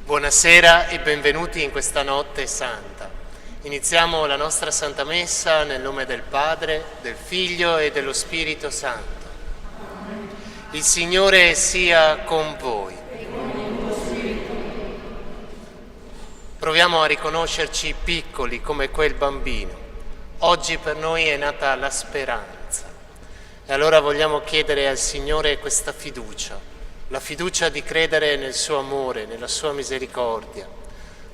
Buonasera e benvenuti in questa notte santa. Iniziamo la nostra Santa Messa nel nome del Padre, del Figlio e dello Spirito Santo. Il Signore sia con voi. Proviamo a riconoscerci piccoli come quel bambino. Oggi per noi è nata la speranza. E allora vogliamo chiedere al Signore questa fiducia. La fiducia di credere nel suo amore, nella sua misericordia,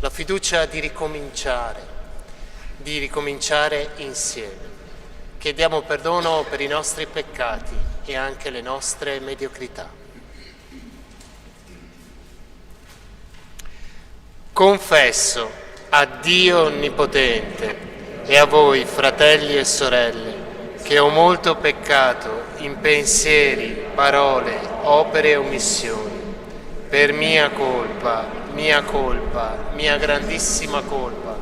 la fiducia di ricominciare insieme. Chiediamo perdono per i nostri peccati e anche le nostre mediocrità. Confesso a Dio Onnipotente e a voi, fratelli e sorelle, che ho molto peccato in pensieri, parole, opere e omissioni, per mia colpa, mia grandissima colpa,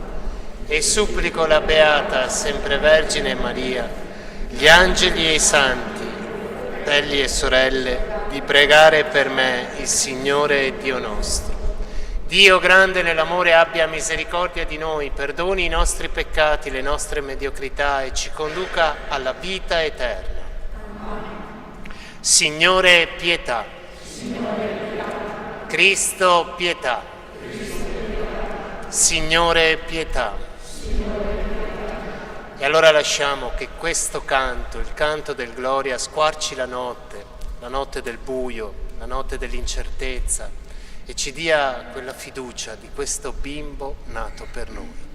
e supplico la Beata Sempre Vergine Maria, gli angeli e i santi, fratelli e sorelle, di pregare per me il Signore e Dio nostro. Dio grande nell'amore abbia misericordia di noi, perdoni i nostri peccati, le nostre mediocrità e ci conduca alla vita eterna. Signore, pietà. Cristo, pietà. Signore, pietà. E allora lasciamo che questo canto, il canto del Gloria, squarci la notte del buio, la notte dell'incertezza, e ci dia quella fiducia di questo bimbo nato per noi.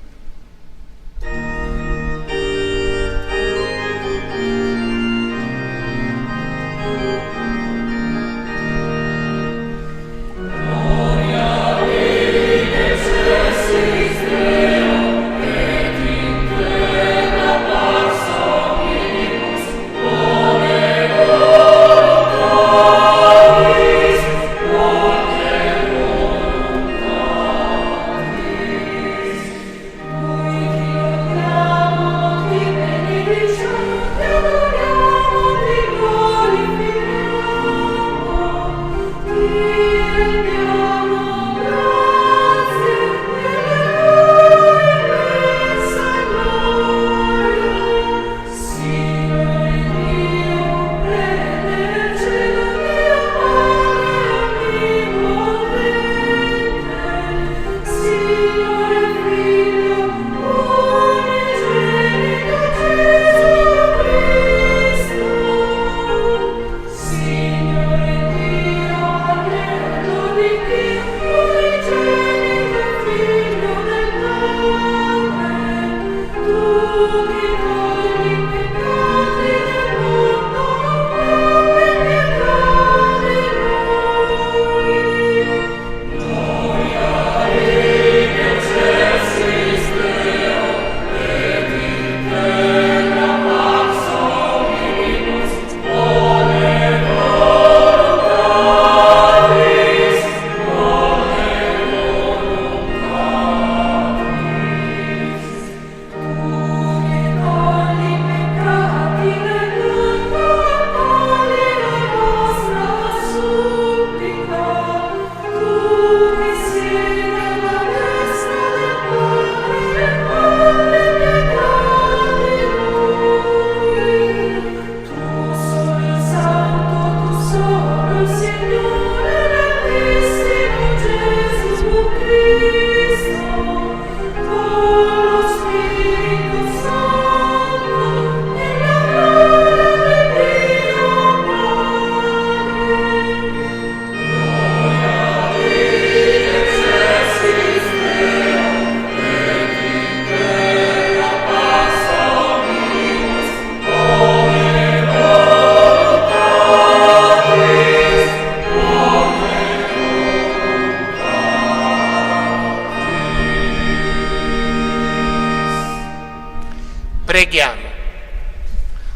Preghiamo.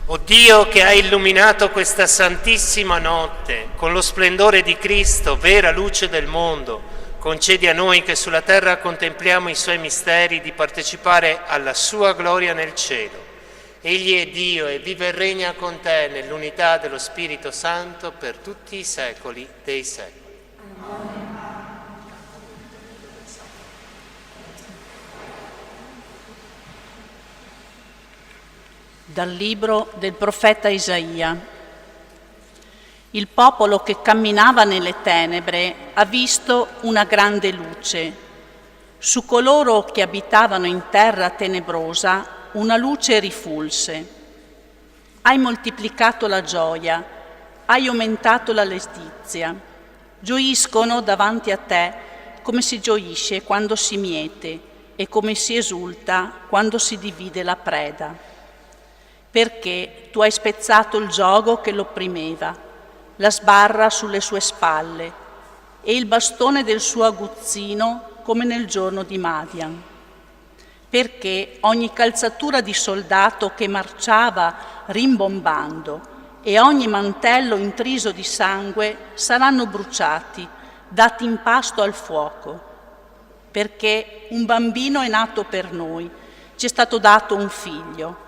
O Dio, che hai illuminato questa santissima notte con lo splendore di Cristo, vera luce del mondo, concedi a noi che sulla terra contempliamo i suoi misteri di partecipare alla sua gloria nel cielo. Egli è Dio e vive e regna con te nell'unità dello Spirito Santo per tutti i secoli dei secoli. Amen. Dal libro del profeta Isaia. Il popolo che camminava nelle tenebre ha visto una grande luce. Su coloro che abitavano in terra tenebrosa una luce rifulse. Hai moltiplicato la gioia, hai aumentato la letizia. Gioiscono davanti a te come si gioisce quando si miete e come si esulta quando si divide la preda. Perché tu hai spezzato il giogo che l'opprimeva, la sbarra sulle sue spalle e il bastone del suo aguzzino come nel giorno di Madian. Perché ogni calzatura di soldato che marciava rimbombando e ogni mantello intriso di sangue saranno bruciati, dati in pasto al fuoco. Perché un bambino è nato per noi, ci è stato dato un figlio.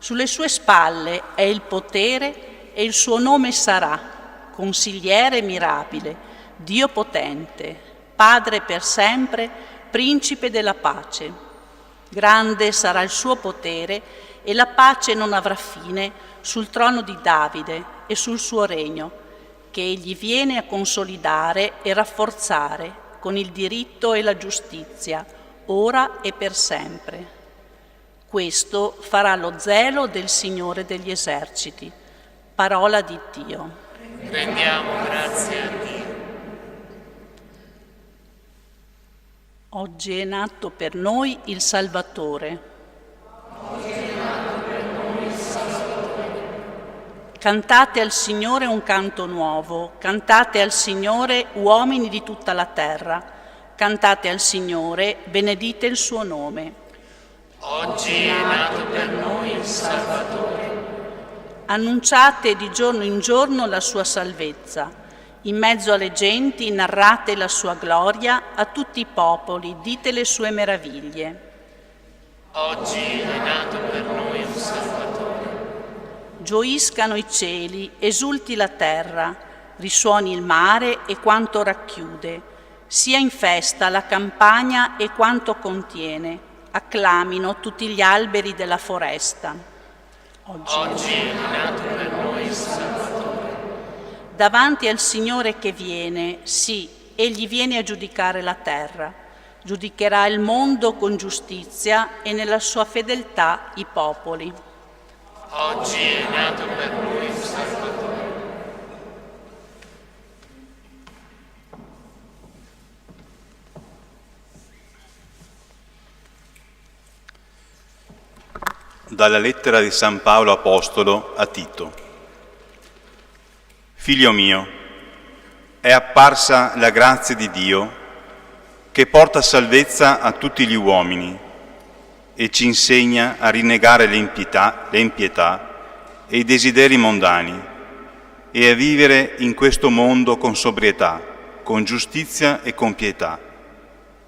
Sulle sue spalle è il potere e il suo nome sarà Consigliere mirabile, Dio potente, Padre per sempre, Principe della pace. Grande sarà il suo potere e la pace non avrà fine sul trono di Davide e sul suo regno, che egli viene a consolidare e rafforzare con il diritto e la giustizia, ora e per sempre. Questo farà lo zelo del Signore degli eserciti. Parola di Dio. Rendiamo grazie a Dio. Oggi è nato per noi il Salvatore. Cantate al Signore un canto nuovo, cantate al Signore uomini di tutta la terra, cantate al Signore, benedite il suo nome. Oggi è nato per noi il Salvatore. Annunciate di giorno in giorno la sua salvezza, in mezzo alle genti narrate la sua gloria, a tutti i popoli dite le sue meraviglie. Oggi è nato per noi un Salvatore. Gioiscano i cieli, esulti la terra, risuoni il mare e quanto racchiude, sia in festa la campagna e quanto contiene, acclamino tutti gli alberi della foresta. Oggi è nato per noi il Salvatore. Davanti al Signore che viene, sì, egli viene a giudicare la terra, giudicherà il mondo con giustizia e nella sua fedeltà i popoli. Oggi è nato per noi il Salvatore. Dalla lettera di San Paolo Apostolo a Tito. Figlio mio, è apparsa la grazia di Dio che porta salvezza a tutti gli uomini e ci insegna a rinnegare l'impietà e i desideri mondani e a vivere in questo mondo con sobrietà, con giustizia e con pietà,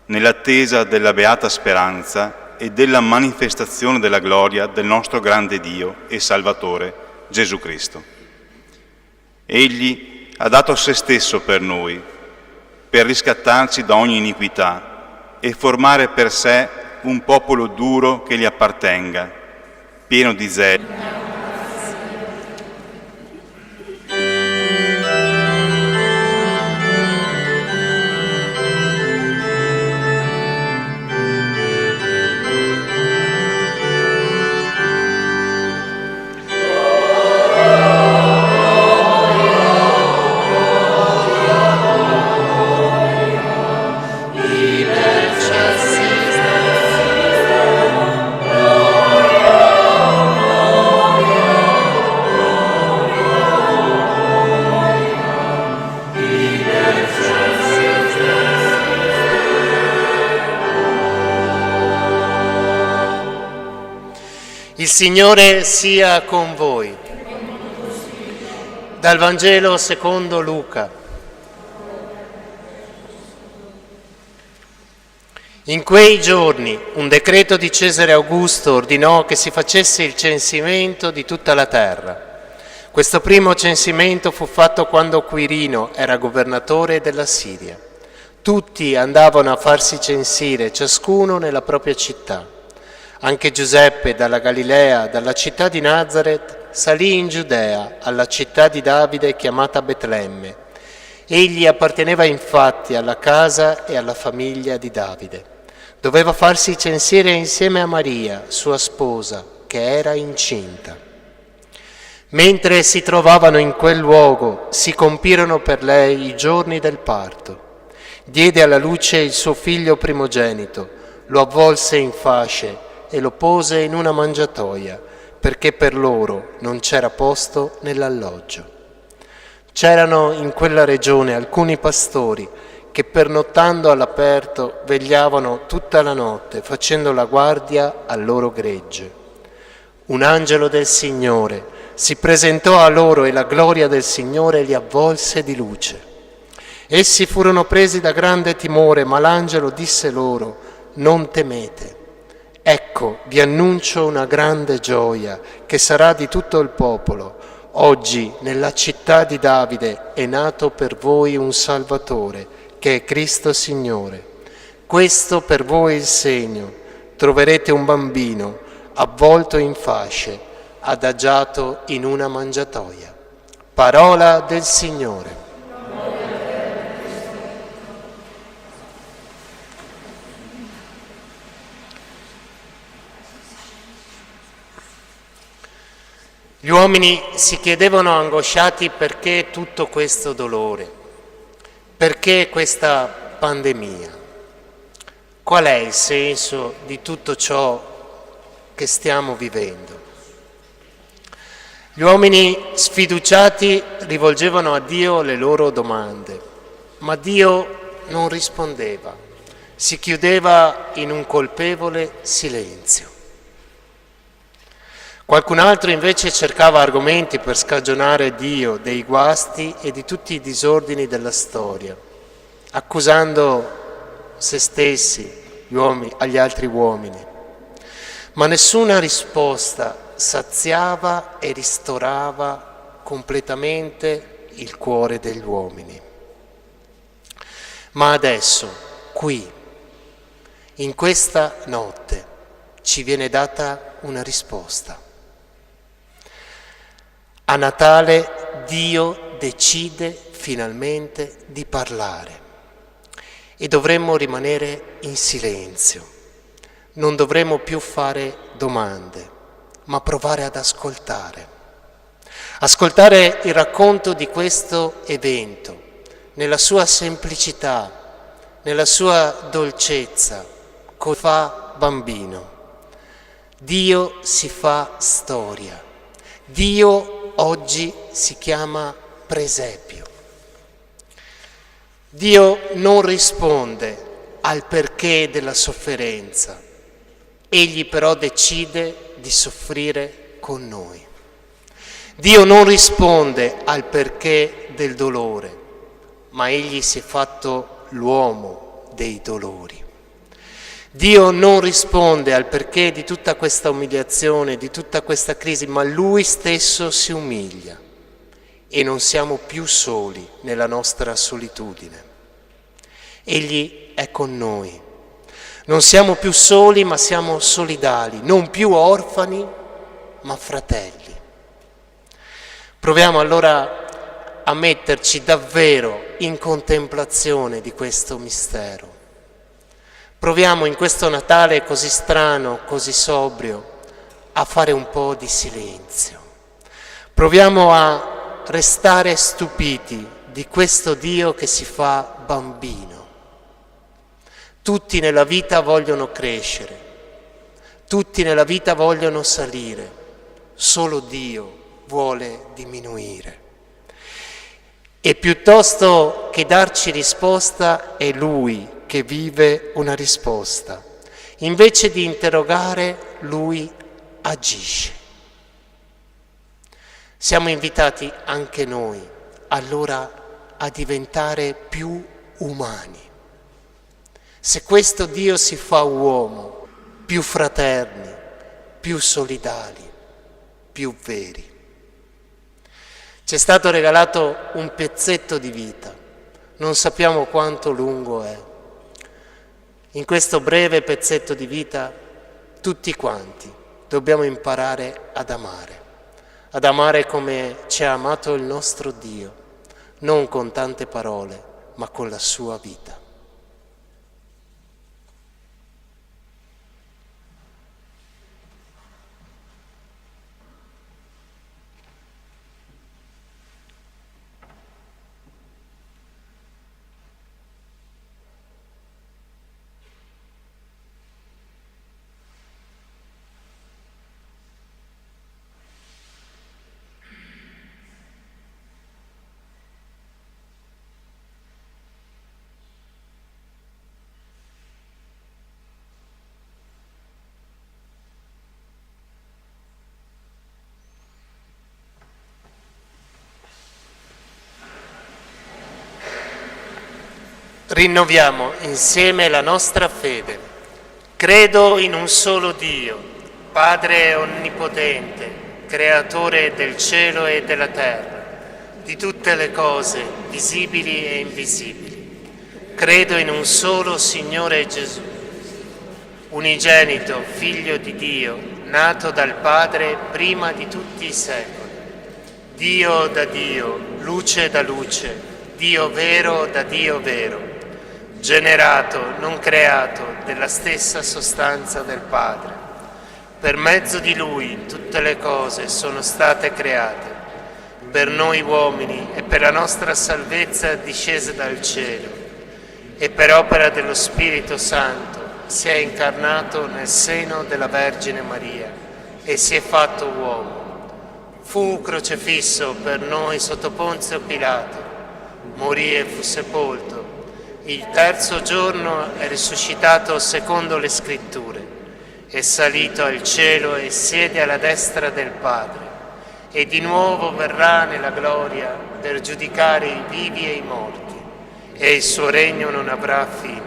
nell'attesa della beata speranza e della manifestazione della gloria del nostro grande Dio e Salvatore, Gesù Cristo. Egli ha dato se stesso per noi, per riscattarci da ogni iniquità e formare per sé un popolo duro che gli appartenga, pieno di zelo. Il Signore sia con voi. Dal Vangelo secondo Luca. In quei giorni un decreto di Cesare Augusto ordinò che si facesse il censimento di tutta la terra. Questo primo censimento fu fatto quando Quirino era governatore della Siria. Tutti andavano a farsi censire, ciascuno nella propria città. Anche Giuseppe dalla Galilea, dalla città di Nazaret, salì in Giudea, alla città di Davide chiamata Betlemme. Egli apparteneva infatti alla casa e alla famiglia di Davide. Doveva farsi censire insieme a Maria, sua sposa, che era incinta. Mentre si trovavano in quel luogo, si compirono per lei i giorni del parto. Diede alla luce il suo figlio primogenito, lo avvolse in fasce e lo pose in una mangiatoia, perché per loro non c'era posto nell'alloggio. C'erano in quella regione alcuni pastori che pernottando all'aperto vegliavano tutta la notte, facendo la guardia al loro gregge. Un angelo del Signore si presentò a loro e la gloria del Signore li avvolse di luce. Essi furono presi da grande timore, ma l'angelo disse loro: non temete. Ecco, vi annuncio una grande gioia che sarà di tutto il popolo. Oggi nella città di Davide è nato per voi un Salvatore, che è Cristo Signore. Questo per voi è il segno: troverete un bambino avvolto in fasce, adagiato in una mangiatoia. Parola del Signore. Gli uomini si chiedevano angosciati perché tutto questo dolore, perché questa pandemia, qual è il senso di tutto ciò che stiamo vivendo. Gli uomini sfiduciati rivolgevano a Dio le loro domande, ma Dio non rispondeva, si chiudeva in un colpevole silenzio. Qualcun altro invece cercava argomenti per scagionare Dio dei guasti e di tutti i disordini della storia, accusando se stessi, agli altri uomini. Ma nessuna risposta saziava e ristorava completamente il cuore degli uomini. Ma adesso, qui, in questa notte, ci viene data una risposta. A Natale Dio decide finalmente di parlare e dovremmo rimanere in silenzio. Non dovremmo più fare domande, ma provare ad ascoltare. Ascoltare il racconto di questo evento, nella sua semplicità, nella sua dolcezza, come fa bambino. Dio si fa storia. Dio oggi si chiama presepio. Dio non risponde al perché della sofferenza, egli però decide di soffrire con noi. Dio non risponde al perché del dolore, ma egli si è fatto l'uomo dei dolori. Dio non risponde al perché di tutta questa umiliazione, di tutta questa crisi, ma Lui stesso si umilia e non siamo più soli nella nostra solitudine. Egli è con noi. Non siamo più soli, ma siamo solidali, non più orfani, ma fratelli. Proviamo allora a metterci davvero in contemplazione di questo mistero. Proviamo in questo Natale così strano, così sobrio, a fare un po' di silenzio. Proviamo a restare stupiti di questo Dio che si fa bambino. Tutti nella vita vogliono crescere, tutti nella vita vogliono salire, solo Dio vuole diminuire. E piuttosto che darci risposta è Lui che vive una risposta. Invece di interrogare, Lui agisce. Siamo invitati anche noi allora a diventare più umani. Se questo Dio si fa uomo, più fraterni, più solidali, più veri. Ci è stato regalato un pezzetto di vita, non sappiamo quanto lungo è. In questo breve pezzetto di vita, tutti quanti dobbiamo imparare ad amare come ci ha amato il nostro Dio, non con tante parole, ma con la sua vita. Rinnoviamo insieme la nostra fede. Credo in un solo Dio, Padre onnipotente, creatore del cielo e della terra, di tutte le cose visibili e invisibili. Credo in un solo Signore Gesù, unigenito Figlio di Dio, nato dal Padre prima di tutti i secoli. Dio da Dio, luce da luce, Dio vero da Dio vero, generato, non creato, della stessa sostanza del Padre, Per mezzo di Lui tutte le cose sono state create, per noi uomini e per la nostra salvezza discese dal cielo, e per opera dello Spirito Santo si è incarnato nel seno della Vergine Maria e si è fatto uomo. Fu crocefisso per noi sotto Ponzio Pilato, morì e fu sepolto. Il terzo giorno è risuscitato secondo le Scritture, è salito al cielo e siede alla destra del Padre, e di nuovo verrà nella gloria per giudicare i vivi e i morti, e il suo regno non avrà fine.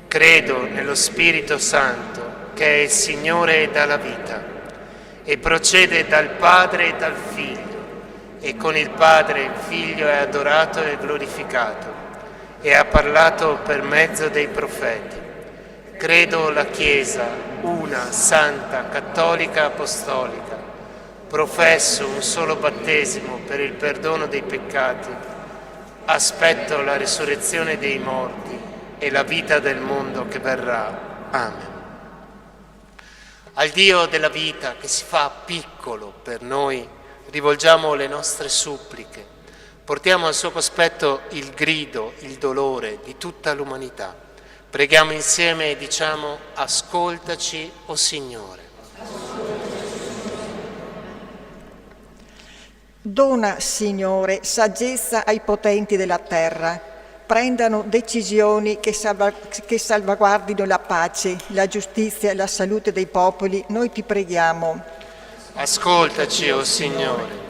Credo nello Spirito Santo, che è il Signore e dà la vita, e procede dal Padre e dal Figlio, e con il Padre il Figlio è adorato e glorificato, e ha parlato per mezzo dei profeti. Credo la Chiesa, una, santa, cattolica, apostolica. Professo un solo battesimo per il perdono dei peccati. Aspetto la risurrezione dei morti e la vita del mondo che verrà. Amen. Al Dio della vita, che si fa piccolo per noi, rivolgiamo le nostre suppliche. Portiamo al suo cospetto il grido, il dolore di tutta l'umanità. Preghiamo insieme e diciamo: ascoltaci, o Signore. Dona, Signore, saggezza ai potenti della terra, prendano decisioni che salvaguardino la pace, la giustizia e la salute dei popoli, noi ti preghiamo. Ascoltaci, o Signore.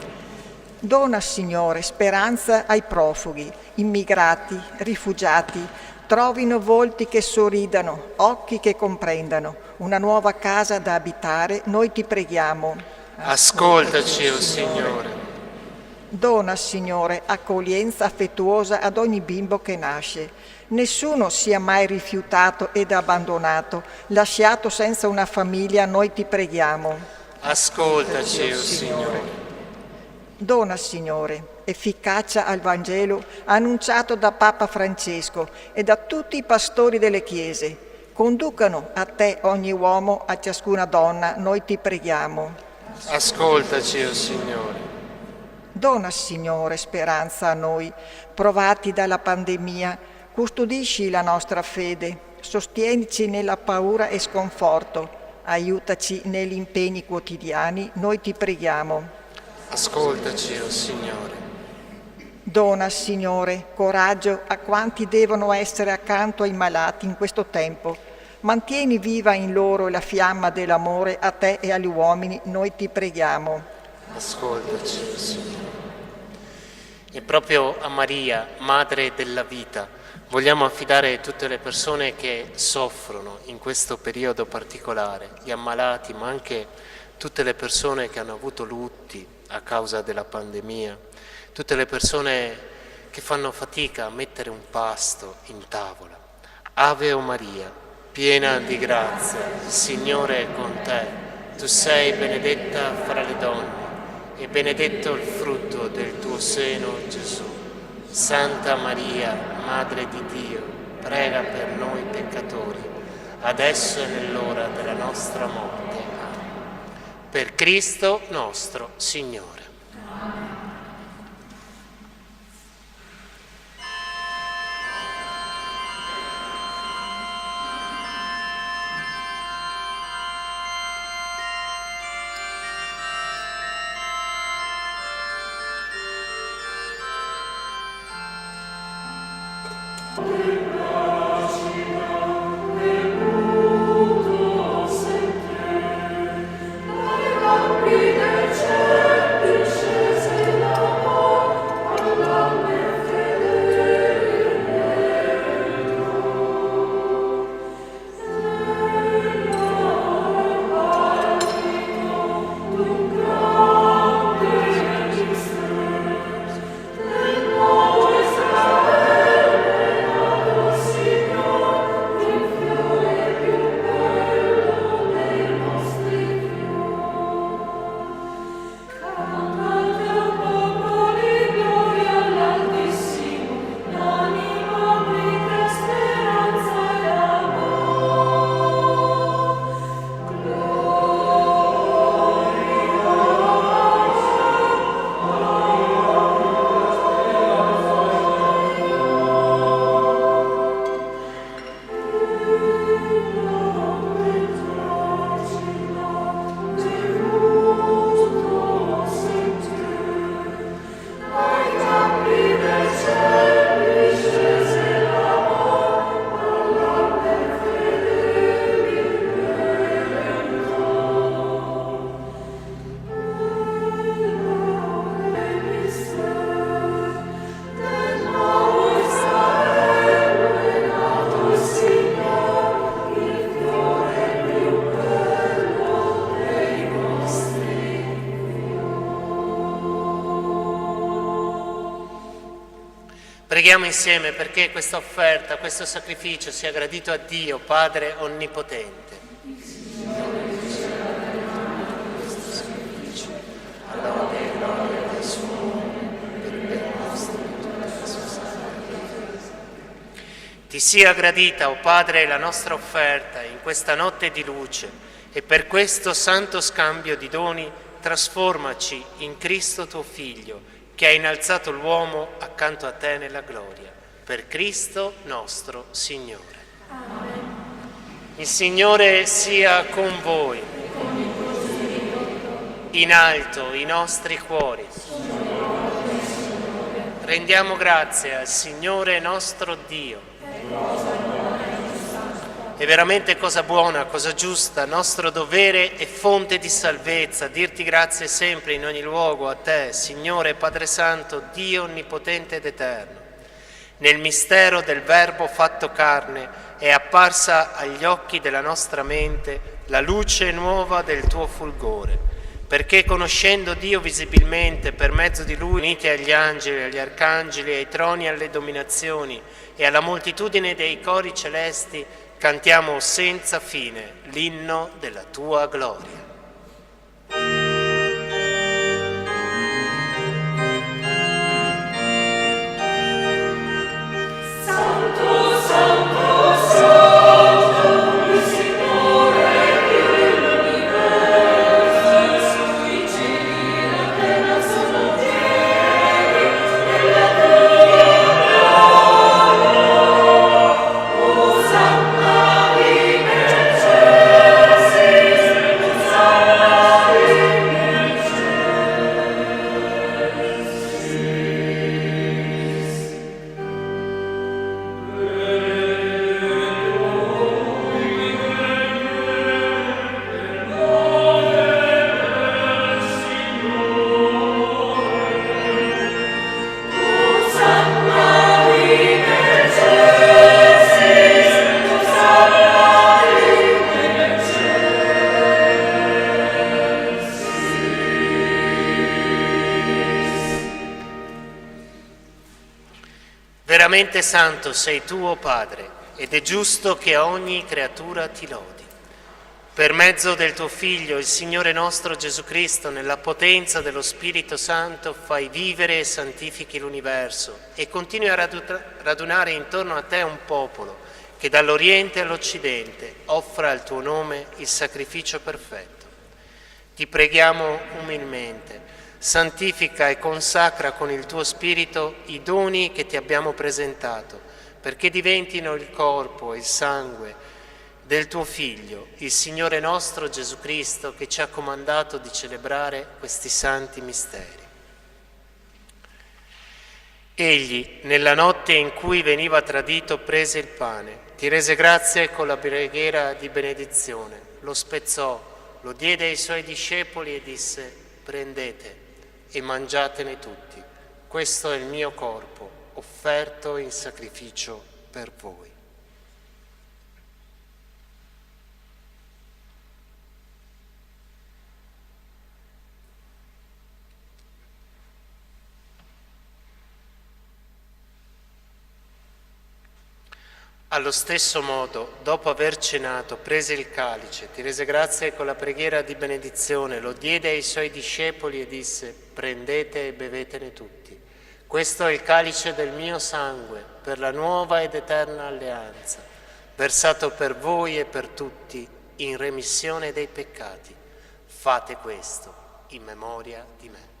Dona, Signore, speranza ai profughi, immigrati, rifugiati, trovino volti che sorridano, occhi che comprendano, una nuova casa da abitare, noi ti preghiamo. Ascoltaci, o Signore. Dona, Signore, accoglienza affettuosa ad ogni bimbo che nasce. Nessuno sia mai rifiutato ed abbandonato, lasciato senza una famiglia, noi ti preghiamo. Ascoltaci, o Signore. Dona, Signore, efficacia al Vangelo annunciato da Papa Francesco e da tutti i pastori delle chiese. Conducano a te ogni uomo, a ciascuna donna, noi ti preghiamo. Ascoltaci, o Signore. Dona, Signore, speranza a noi, provati dalla pandemia, custodisci la nostra fede, sostienici nella paura e sconforto, aiutaci negli impegni quotidiani, noi ti preghiamo. Ascoltaci, o Signore. Dona, Signore, coraggio a quanti devono essere accanto ai malati in questo tempo. Mantieni viva in loro la fiamma dell'amore a te e agli uomini, noi ti preghiamo. Ascoltaci, o Signore. E proprio a Maria, Madre della vita, vogliamo affidare tutte le persone che soffrono in questo periodo particolare, gli ammalati, ma anche tutte le persone che hanno avuto lutti a causa della pandemia, tutte le persone che fanno fatica a mettere un pasto in tavola. Ave o Maria, piena di grazia, il Signore è con te. Tu sei benedetta fra le donne e benedetto il frutto del tuo seno, Gesù. Santa Maria, Madre di Dio, prega per noi peccatori, adesso e nell'ora della nostra morte. Amen. Per Cristo nostro Signore. Preghiamo insieme perché questa offerta, questo sacrificio sia gradito a Dio, Padre Onnipotente. Ti sia gradita, o Padre, la nostra offerta in questa notte di luce e per questo santo scambio di doni trasformaci in Cristo tuo Figlio, che ha innalzato l'uomo accanto a te nella gloria. Per Cristo nostro Signore. Amen. Il Signore sia con voi. In alto i nostri cuori. Rendiamo grazie al Signore nostro Dio. È veramente cosa buona, cosa giusta, nostro dovere e fonte di salvezza, dirti grazie sempre in ogni luogo a te, Signore Padre Santo, Dio onnipotente ed eterno. Nel mistero del Verbo fatto carne è apparsa agli occhi della nostra mente la luce nuova del tuo fulgore, perché conoscendo Dio visibilmente per mezzo di Lui, uniti agli angeli, agli arcangeli, ai troni, alle dominazioni e alla moltitudine dei cori celesti, cantiamo senza fine l'inno della tua gloria. Veramente santo sei tu, o Padre, ed è giusto che ogni creatura ti lodi. Per mezzo del tuo Figlio, il Signore nostro Gesù Cristo, nella potenza dello Spirito Santo, fai vivere e santifichi l'universo e continui a radunare intorno a te un popolo che dall'Oriente all'Occidente offra al tuo nome il sacrificio perfetto. Ti preghiamo umilmente. Santifica e consacra con il tuo Spirito i doni che ti abbiamo presentato, perché diventino il corpo e il sangue del tuo Figlio, il Signore nostro Gesù Cristo, che ci ha comandato di celebrare questi santi misteri. Egli, nella notte in cui veniva tradito, prese il pane, ti rese grazie con la preghiera di benedizione, lo spezzò, lo diede ai suoi discepoli e disse: prendete e mangiatene tutti. Questo è il mio corpo, offerto in sacrificio per voi. Allo stesso modo, dopo aver cenato, prese il calice, ti rese grazie con la preghiera di benedizione, lo diede ai suoi discepoli e disse: prendete e bevetene tutti. Questo è il calice del mio sangue, per la nuova ed eterna alleanza, versato per voi e per tutti in remissione dei peccati. Fate questo in memoria di me.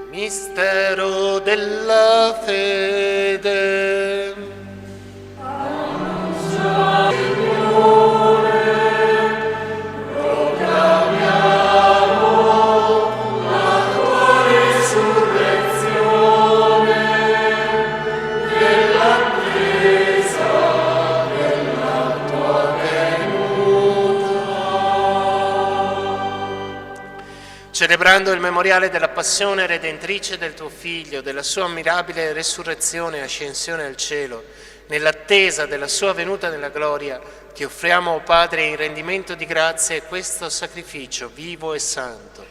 Mistero della fede. Annuncia Signore, proclamiamo la tua resurrezione, nell'attesa della tua venuta. Celebrando il memoriale della passione redentrice del tuo Figlio, della sua ammirabile resurrezione e ascensione al cielo, Nell'attesa della sua venuta nella gloria, ti offriamo, o Padre, in rendimento di grazie questo sacrificio vivo e santo.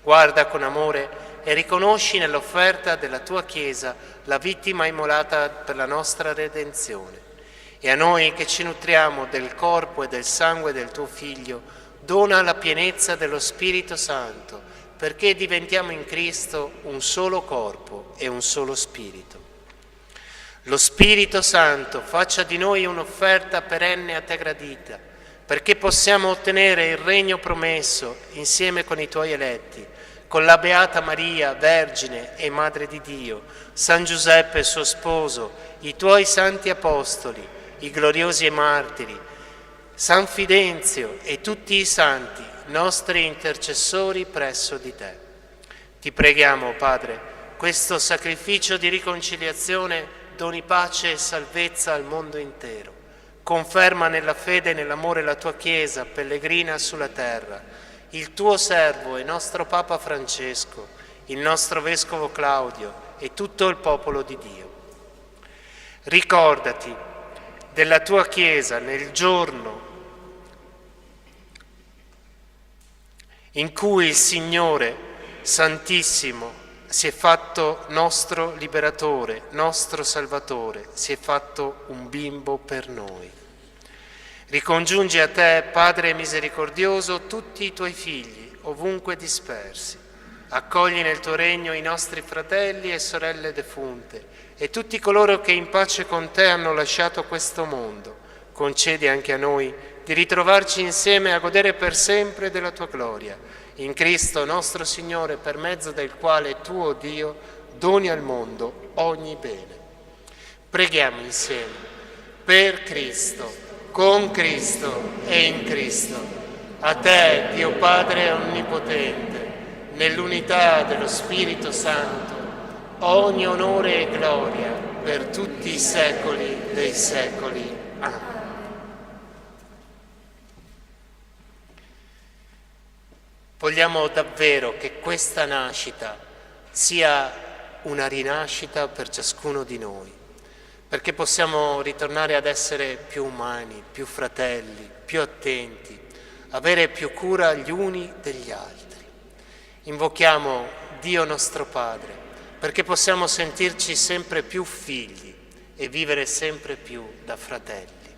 Guarda con amore e riconosci nell'offerta della tua Chiesa la vittima immolata per la nostra redenzione. E a noi che ci nutriamo del corpo e del sangue del tuo Figlio, dona la pienezza dello Spirito Santo, perché diventiamo in Cristo un solo corpo e un solo Spirito. Lo Spirito Santo faccia di noi un'offerta perenne a te gradita, perché possiamo ottenere il regno promesso insieme con i tuoi eletti, con la Beata Maria, Vergine e Madre di Dio, San Giuseppe suo sposo, i tuoi santi apostoli, i gloriosi e martiri, San Fidenzio e tutti i santi, nostri intercessori presso di te. Ti preghiamo, Padre, questo sacrificio di riconciliazione doni pace e salvezza al mondo intero. Conferma nella fede e nell'amore la tua Chiesa, pellegrina sulla terra, il tuo servo e nostro Papa Francesco, il nostro Vescovo Claudio e tutto il popolo di Dio. Ricordati della tua Chiesa nel giorno in cui il Signore Santissimo si è fatto nostro liberatore, nostro salvatore, si è fatto un bimbo per noi. Ricongiungi a te, Padre misericordioso, tutti i tuoi figli, ovunque dispersi. Accogli nel tuo regno i nostri fratelli e sorelle defunte e tutti coloro che in pace con te hanno lasciato questo mondo. Concedi anche a noi di ritrovarci insieme a godere per sempre della tua gloria. In Cristo nostro Signore, per mezzo del quale tu, o Dio, doni al mondo ogni bene. Preghiamo insieme. Per Cristo, con Cristo e in Cristo. A te, Dio Padre Onnipotente, nell'unità dello Spirito Santo, ogni onore e gloria per tutti i secoli dei secoli. Amen. Vogliamo davvero che questa nascita sia una rinascita per ciascuno di noi, perché possiamo ritornare ad essere più umani, più fratelli, più attenti, avere più cura gli uni degli altri. Invochiamo Dio nostro Padre, perché possiamo sentirci sempre più figli e vivere sempre più da fratelli.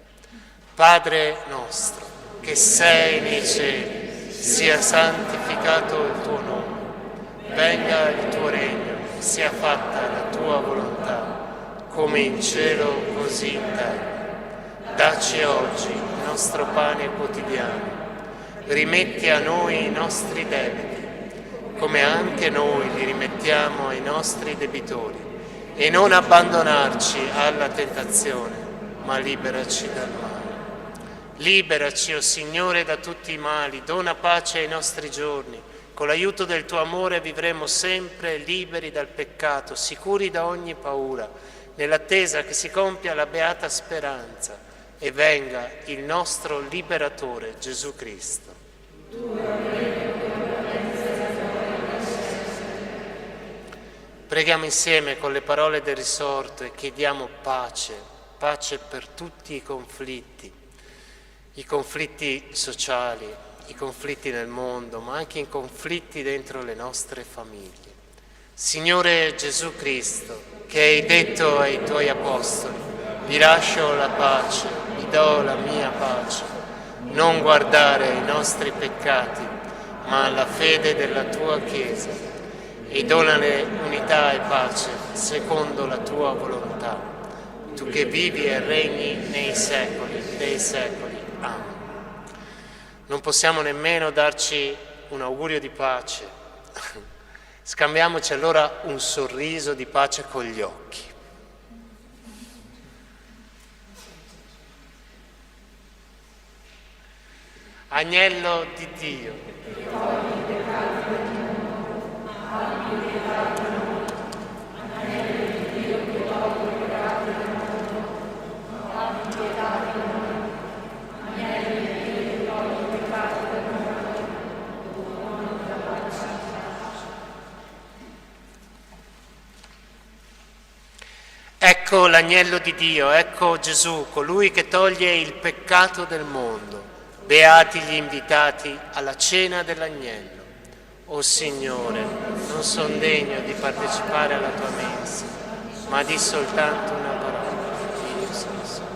Padre nostro, che sei nei cieli, sia santificato il tuo nome, venga il tuo regno, sia fatta la tua volontà, come in cielo così in terra. Dacci oggi il nostro pane quotidiano, rimetti a noi i nostri debiti, come anche noi li rimettiamo ai nostri debitori, e non abbandonarci alla tentazione, ma liberaci dal male. Liberaci, o Signore, da tutti i mali, dona pace ai nostri giorni. Con l'aiuto del tuo amore vivremo sempre liberi dal peccato, sicuri da ogni paura, nell'attesa che si compia la beata speranza e venga il nostro liberatore Gesù Cristo. Preghiamo insieme con le parole del risorto e chiediamo pace, pace per tutti i conflitti sociali, i conflitti nel mondo, ma anche i conflitti dentro le nostre famiglie. Signore Gesù Cristo, che hai detto ai tuoi apostoli, vi lascio la pace, vi do la mia pace, non guardare ai nostri peccati, ma alla fede della tua Chiesa, e donane unità e pace secondo la tua volontà, tu che vivi e regni nei secoli dei secoli. Amen. Non possiamo nemmeno darci un augurio di pace. Scambiamoci allora un sorriso di pace con gli occhi. Agnello di Dio. Ecco l'agnello di Dio, ecco Gesù, colui che toglie il peccato del mondo. Beati gli invitati alla cena dell'agnello. O Signore, non sono degno di partecipare alla tua mensa, ma di soltanto una parola. E io sono salvo.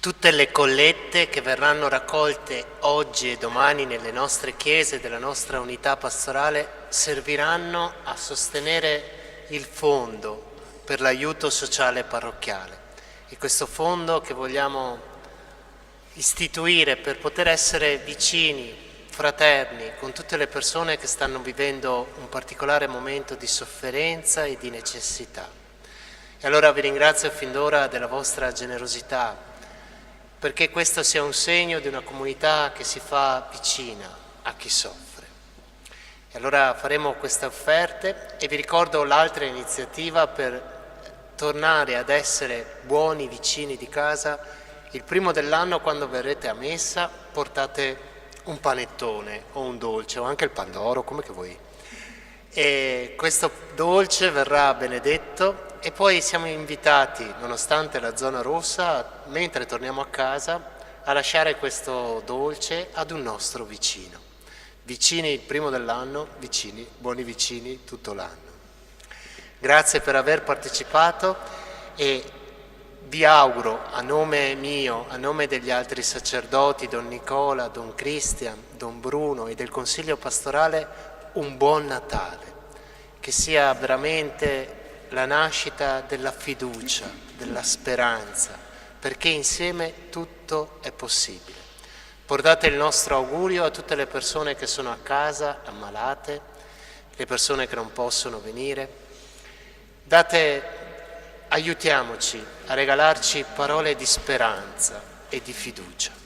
Tutte le collette che verranno raccolte oggi e domani nelle nostre chiese della nostra unità pastorale serviranno a sostenere il fondo per l'aiuto sociale parrocchiale. E questo fondo che vogliamo istituire per poter essere vicini, fraterni, con tutte le persone che stanno vivendo un particolare momento di sofferenza e di necessità. E allora vi ringrazio fin d'ora della vostra generosità, perché questo sia un segno di una comunità che si fa vicina a chi soffre. E allora faremo queste offerte e vi ricordo l'altra iniziativa per tornare ad essere buoni vicini di casa. Il primo dell'anno, quando verrete a messa, portate un panettone o un dolce o anche il pandoro, come che vuoi. E questo dolce verrà benedetto e poi siamo invitati, nonostante la zona rossa, mentre torniamo a casa, a lasciare questo dolce ad un nostro vicino. Vicini il primo dell'anno, vicini, buoni vicini tutto l'anno. Grazie per aver partecipato e vi auguro a nome mio, a nome degli altri sacerdoti, Don Nicola, Don Cristian, Don Bruno e del Consiglio Pastorale, un buon Natale, che sia veramente la nascita della fiducia, della speranza, perché insieme tutto è possibile. Portate il nostro augurio a tutte le persone che sono a casa, ammalate, le persone che non possono venire. Aiutiamoci a regalarci parole di speranza e di fiducia.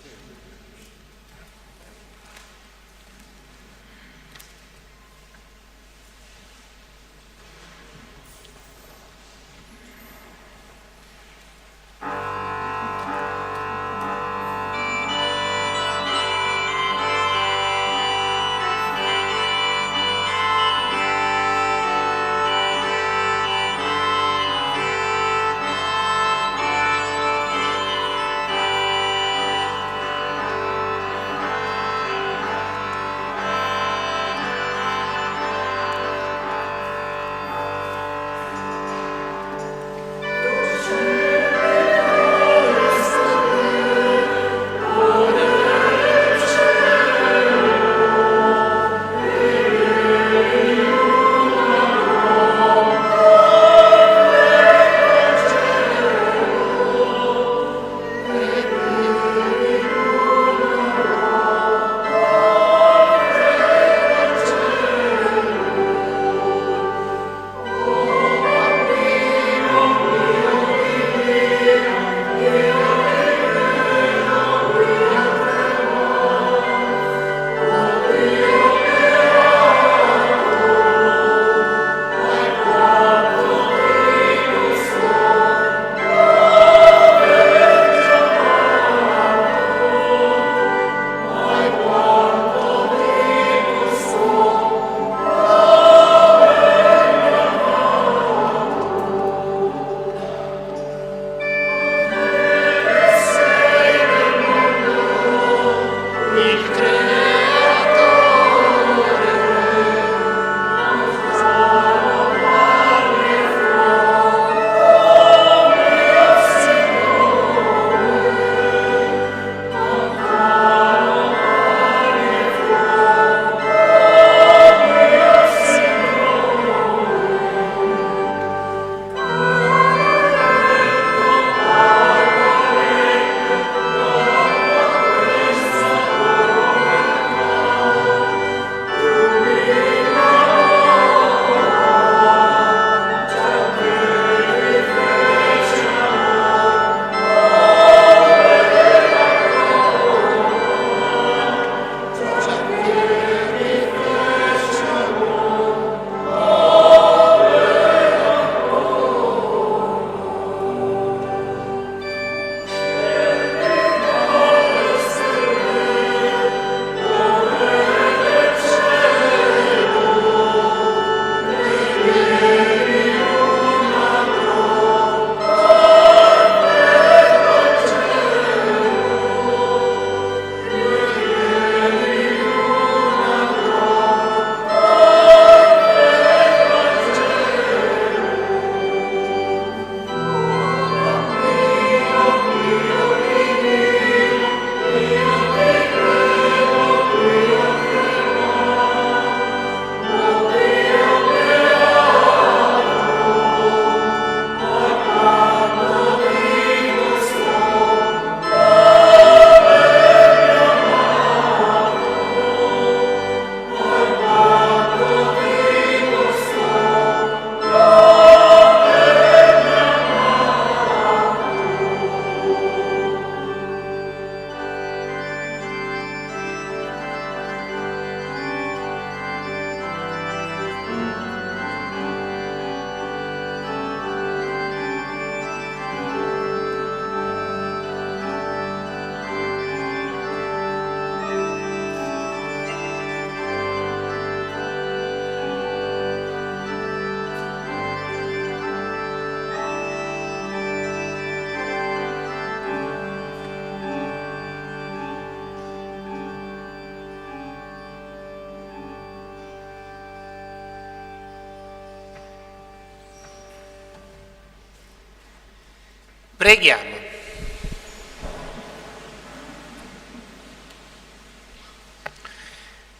Preghiamo.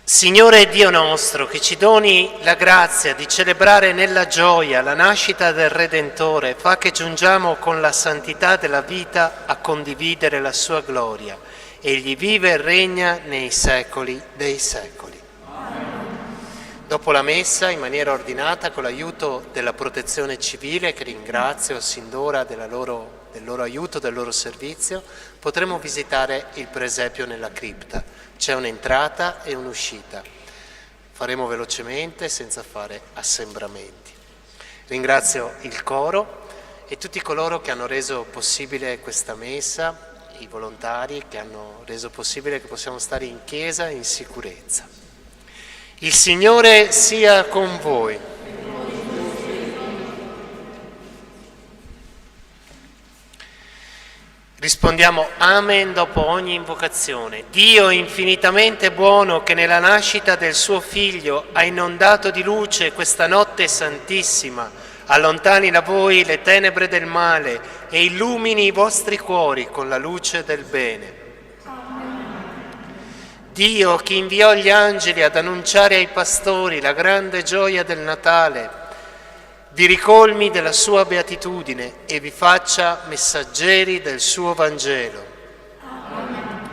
Signore Dio nostro, che ci doni la grazia di celebrare nella gioia la nascita del Redentore, fa che giungiamo con la santità della vita a condividere la sua gloria. Egli vive e regna nei secoli dei secoli. Dopo la messa, in maniera ordinata, con l'aiuto della protezione civile, che ringrazio sin d'ora del loro aiuto, del loro servizio, potremo visitare il presepio nella cripta. C'è un'entrata e un'uscita. Faremo velocemente, senza fare assembramenti. Ringrazio il coro e tutti coloro che hanno reso possibile questa messa, i volontari che hanno reso possibile che possiamo stare in chiesa in sicurezza. Il Signore sia con voi. Rispondiamo Amen dopo ogni invocazione. Dio infinitamente buono, che nella nascita del suo Figlio ha inondato di luce questa notte santissima, allontani da voi le tenebre del male e illumini i vostri cuori con la luce del bene. Dio, che inviò gli angeli ad annunciare ai pastori la grande gioia del Natale, vi ricolmi della sua beatitudine e vi faccia messaggeri del suo Vangelo. Amen.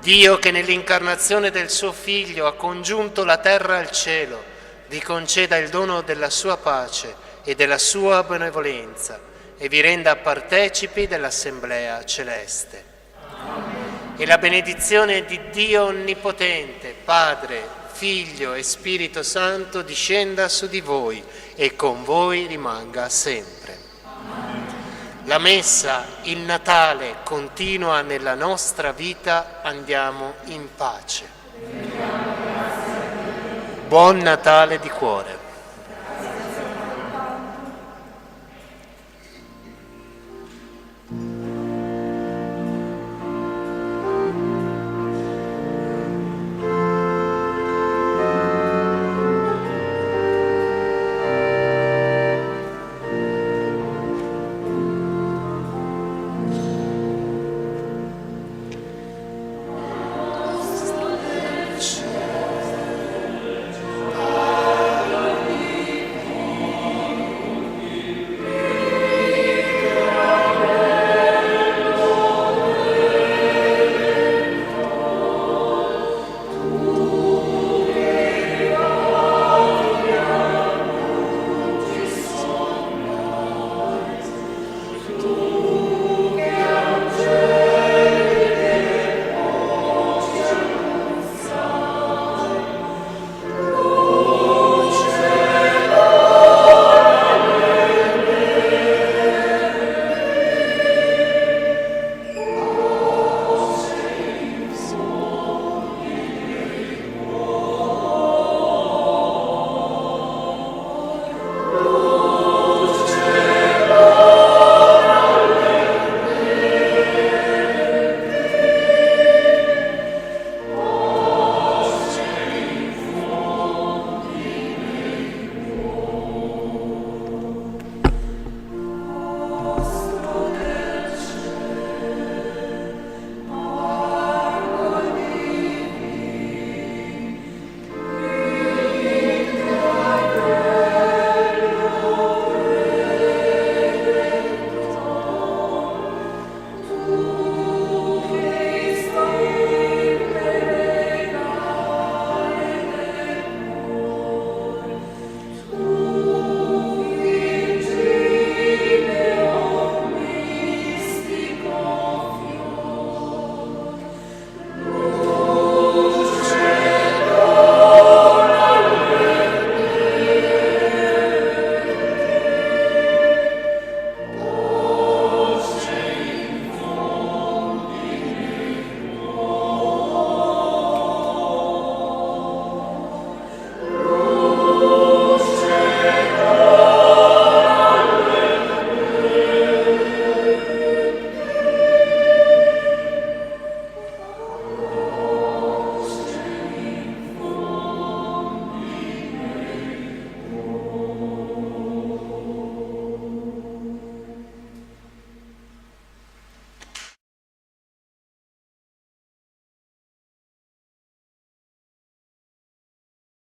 Dio, che nell'incarnazione del suo Figlio ha congiunto la terra al cielo, vi conceda il dono della sua pace e della sua benevolenza e vi renda partecipi dell'Assemblea celeste. Amen. E la benedizione di Dio Onnipotente, Padre, Figlio e Spirito Santo discenda su di voi e con voi rimanga sempre. Amen. La messa, il Natale continua nella nostra vita, andiamo in pace. Buon Natale di cuore.